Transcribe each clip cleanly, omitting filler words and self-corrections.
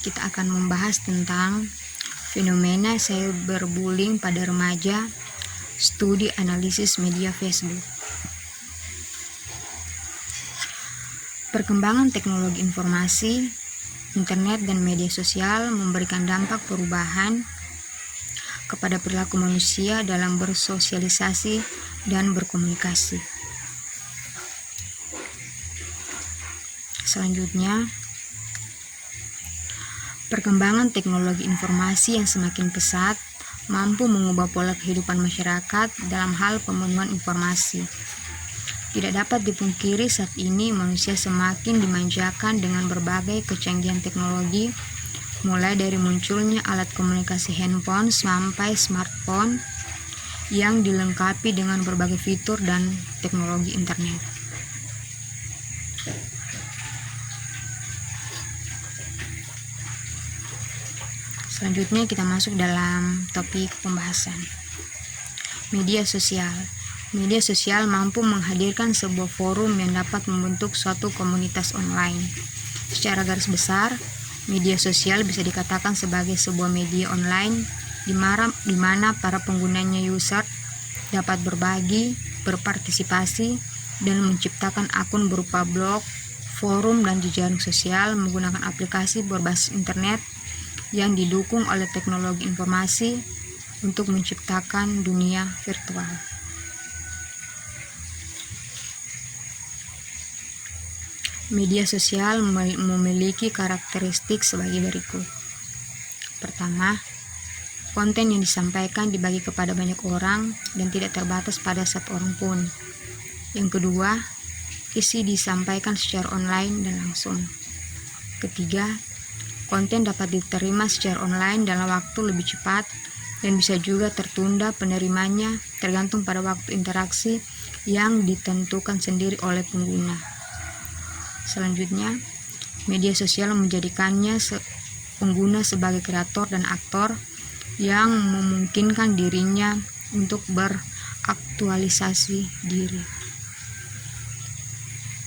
kita akan membahas tentang fenomena cyberbullying pada remaja, studi analisis media Facebook. Perkembangan teknologi informasi, internet dan media sosial memberikan dampak perubahan kepada perilaku manusia dalam bersosialisasi dan berkomunikasi. Selanjutnya, perkembangan teknologi informasi yang semakin pesat mampu mengubah pola kehidupan masyarakat dalam hal pemenuhan informasi. Tidak dapat dipungkiri saat ini manusia semakin dimanjakan dengan berbagai kecanggihan teknologi, mulai dari munculnya alat komunikasi handphone sampai smartphone yang dilengkapi dengan berbagai fitur dan teknologi internet. Selanjutnya kita masuk dalam topik pembahasan. Media sosial. Media sosial mampu menghadirkan sebuah forum yang dapat membentuk suatu komunitas online. Secara garis besar, media sosial bisa dikatakan sebagai sebuah media online di mana para penggunanya user dapat berbagi, berpartisipasi, dan menciptakan akun berupa blog, forum, dan jejaring sosial menggunakan aplikasi berbasis internet yang didukung oleh teknologi informasi untuk menciptakan dunia virtual. Media sosial memiliki karakteristik sebagai berikut. Pertama, konten yang disampaikan dibagi kepada banyak orang dan tidak terbatas pada satu orang pun. Yang kedua, isi disampaikan secara online dan langsung. Ketiga, konten dapat diterima secara online dalam waktu lebih cepat dan bisa juga tertunda penerimanya tergantung pada waktu interaksi yang ditentukan sendiri oleh pengguna. Selanjutnya, media sosial menjadikannya pengguna sebagai kreator dan aktor yang memungkinkan dirinya untuk beraktualisasi diri.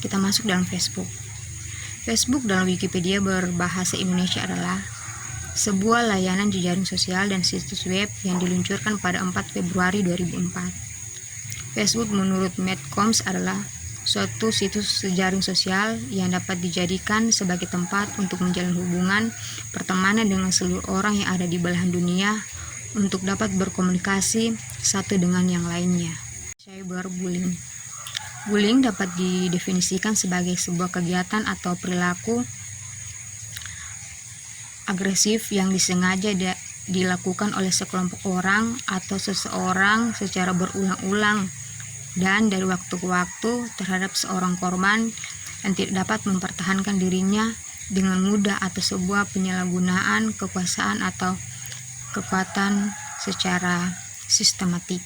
Kita masuk dalam Facebook. Facebook dalam Wikipedia berbahasa Indonesia adalah sebuah layanan jejaring sosial dan situs web yang diluncurkan pada 4 Februari 2004. Facebook menurut Medcoms adalah suatu situs jejaring sosial yang dapat dijadikan sebagai tempat untuk menjalin hubungan pertemanan dengan seluruh orang yang ada di belahan dunia untuk dapat berkomunikasi satu dengan yang lainnya. Cyberbullying. Bullying dapat didefinisikan sebagai sebuah kegiatan atau perilaku agresif yang disengaja dilakukan oleh sekelompok orang atau seseorang secara berulang-ulang dan dari waktu ke waktu terhadap seorang korban yang tidak dapat mempertahankan dirinya dengan mudah atau sebuah penyalahgunaan kekuasaan atau kekuatan secara sistematik.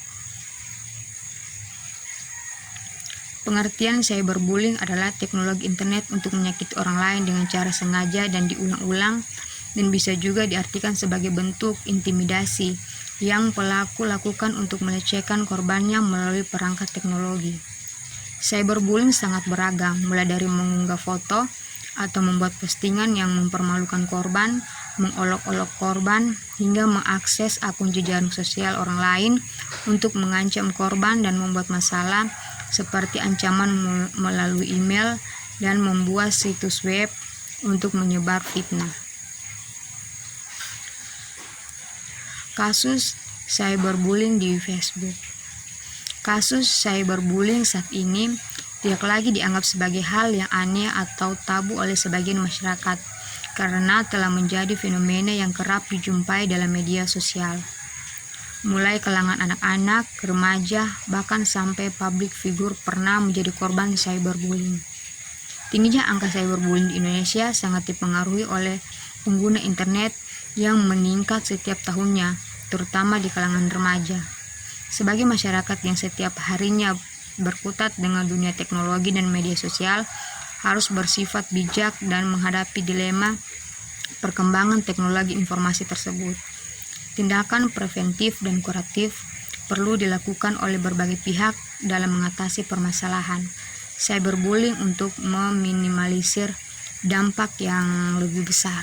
Pengertian cyberbullying adalah teknologi internet untuk menyakiti orang lain dengan cara sengaja dan diulang-ulang, dan bisa juga diartikan sebagai bentuk intimidasi yang pelaku lakukan untuk melecehkan korbannya melalui perangkat teknologi. Cyberbullying sangat beragam, mulai dari mengunggah foto atau membuat postingan yang mempermalukan korban, mengolok-olok korban, hingga mengakses akun jejaring sosial orang lain untuk mengancam korban dan membuat masalah seperti ancaman melalui email dan membuat situs web untuk menyebar fitnah. Kasus cyberbullying di Facebook. Kasus cyberbullying saat ini tidak lagi dianggap sebagai hal yang aneh atau tabu oleh sebagian masyarakat karena telah menjadi fenomena yang kerap dijumpai dalam media sosial. Mulai kalangan anak-anak, remaja, bahkan sampai publik figur pernah menjadi korban cyberbullying. Tingginya angka cyberbullying di Indonesia sangat dipengaruhi oleh pengguna internet yang meningkat setiap tahunnya, terutama di kalangan remaja. Sebagai masyarakat yang setiap harinya berkutat dengan dunia teknologi dan media sosial, harus bersifat bijak dan menghadapi dilema perkembangan teknologi informasi tersebut. Tindakan preventif dan kuratif perlu dilakukan oleh berbagai pihak dalam mengatasi permasalahan cyberbullying untuk meminimalisir dampak yang lebih besar.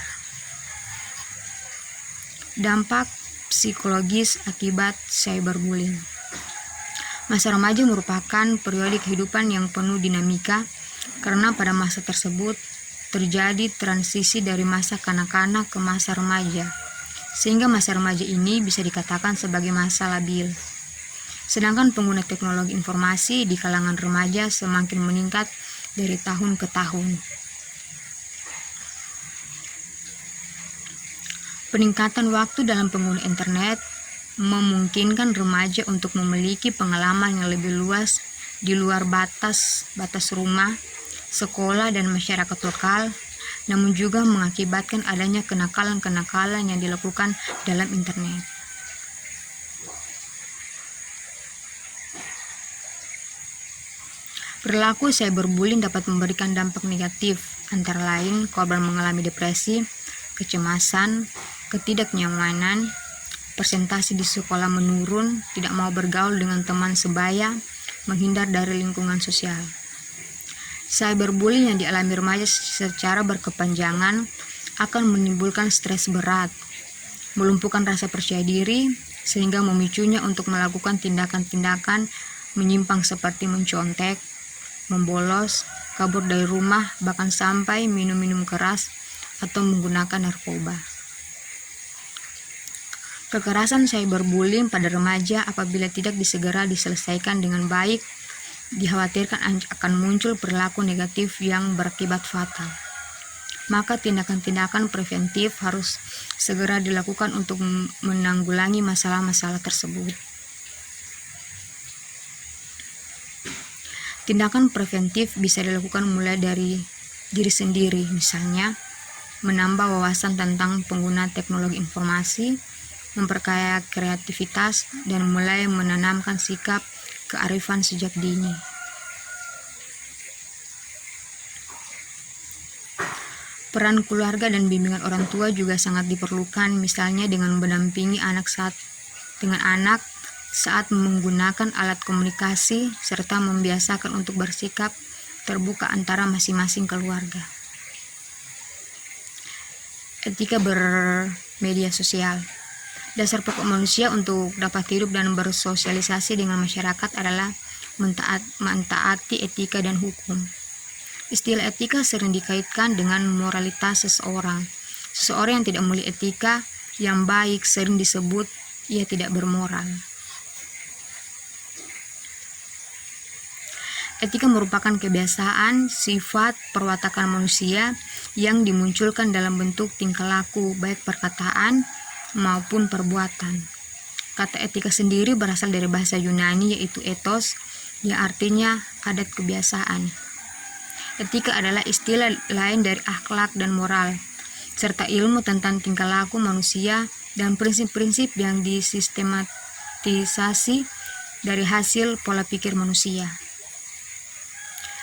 Dampak psikologis akibat cyberbullying. Masa remaja merupakan periode kehidupan yang penuh dinamika karena pada masa tersebut terjadi transisi dari masa kanak-kanak ke masa remaja, sehingga masa remaja ini bisa dikatakan sebagai masa labil. Sedangkan pengguna teknologi informasi di kalangan remaja semakin meningkat dari tahun ke tahun. Peningkatan waktu dalam pengguna internet memungkinkan remaja untuk memiliki pengalaman yang lebih luas di luar batas rumah, sekolah, dan masyarakat lokal, namun juga mengakibatkan adanya kenakalan-kenakalan yang dilakukan dalam internet. Perilaku cyberbullying dapat memberikan dampak negatif, antara lain korban mengalami depresi, kecemasan, ketidaknyamanan, persentase di sekolah menurun, tidak mau bergaul dengan teman sebaya, menghindar dari lingkungan sosial. Cyberbullying yang dialami remaja secara berkepanjangan akan menimbulkan stres berat, melumpuhkan rasa percaya diri, sehingga memicunya untuk melakukan tindakan-tindakan menyimpang seperti mencontek, membolos, kabur dari rumah, bahkan sampai minum-minum keras atau menggunakan narkoba. Kekerasan cyberbullying pada remaja apabila tidak segera diselesaikan dengan baik, dikhawatirkan akan muncul perilaku negatif yang berakibat fatal. Maka tindakan-tindakan preventif harus segera dilakukan untuk menanggulangi masalah-masalah tersebut. Tindakan preventif bisa dilakukan mulai dari diri sendiri, misalnya menambah wawasan tentang pengguna teknologi informasi, memperkaya kreativitas, dan mulai menanamkan sikap kearifan sejak dini. Peran keluarga dan bimbingan orang tua juga sangat diperlukan, misalnya dengan mendampingi anak saat menggunakan alat komunikasi, serta membiasakan untuk bersikap terbuka antara masing-masing keluarga. Etika bermedia sosial. Dasar pokok manusia untuk dapat hidup dan bersosialisasi dengan masyarakat adalah mentaati etika dan hukum. Istilah etika sering dikaitkan dengan moralitas seseorang. Seseorang yang tidak memiliki etika yang baik sering disebut ia tidak bermoral. Etika merupakan kebiasaan, sifat, perwatakan manusia yang dimunculkan dalam bentuk tingkah laku, baik perkataan maupun perbuatan. Kata etika sendiri berasal dari bahasa Yunani yaitu ethos, yang artinya adat kebiasaan. Etika adalah istilah lain dari akhlak dan moral, serta ilmu tentang tingkah laku manusia dan prinsip-prinsip yang disistematisasi dari hasil pola pikir manusia.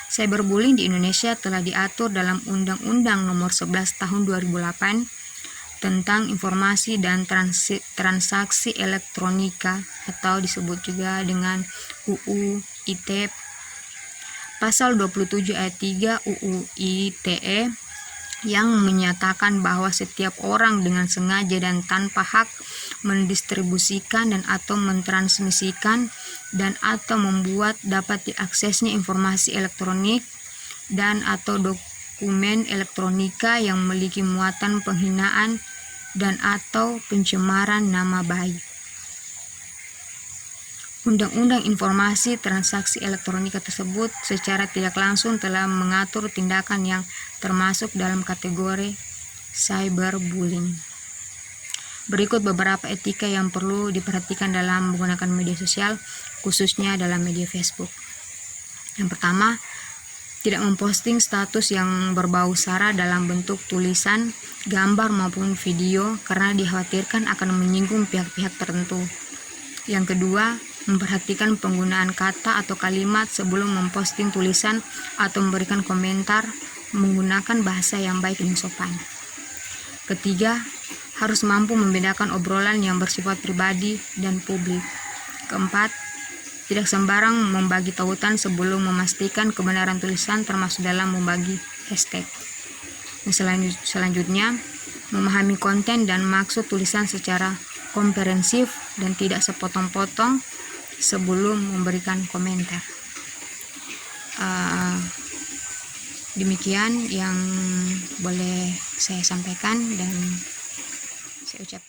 Cyberbullying di Indonesia telah diatur dalam Undang-Undang Nomor 11 Tahun 2008 tentang informasi dan transaksi elektronika atau disebut juga dengan UU ITE. Pasal 27 ayat 3 UU ITE yang menyatakan bahwa setiap orang dengan sengaja dan tanpa hak mendistribusikan dan atau mentransmisikan dan atau membuat dapat diaksesnya informasi elektronik dan atau dokumen elektronika yang memiliki muatan penghinaan dan atau pencemaran nama baik. Undang-Undang Informasi Transaksi Elektronika tersebut secara tidak langsung telah mengatur tindakan yang termasuk dalam kategori cyberbullying. Berikut beberapa etika yang perlu diperhatikan dalam menggunakan media sosial, khususnya dalam media Facebook. Yang pertama, tidak memposting status yang berbau sara dalam bentuk tulisan, gambar maupun video karena dikhawatirkan akan menyinggung pihak-pihak tertentu. Yang kedua, memperhatikan penggunaan kata atau kalimat sebelum memposting tulisan atau memberikan komentar menggunakan bahasa yang baik dan sopan. Ketiga, harus mampu membedakan obrolan yang bersifat pribadi dan publik. Keempat, tidak sembarang membagi tautan sebelum memastikan kebenaran tulisan termasuk dalam membagi hashtag. Selanjutnya, memahami konten dan maksud tulisan secara komprehensif dan tidak sepotong-potong sebelum memberikan komentar. Demikian yang boleh saya sampaikan dan saya ucapkan.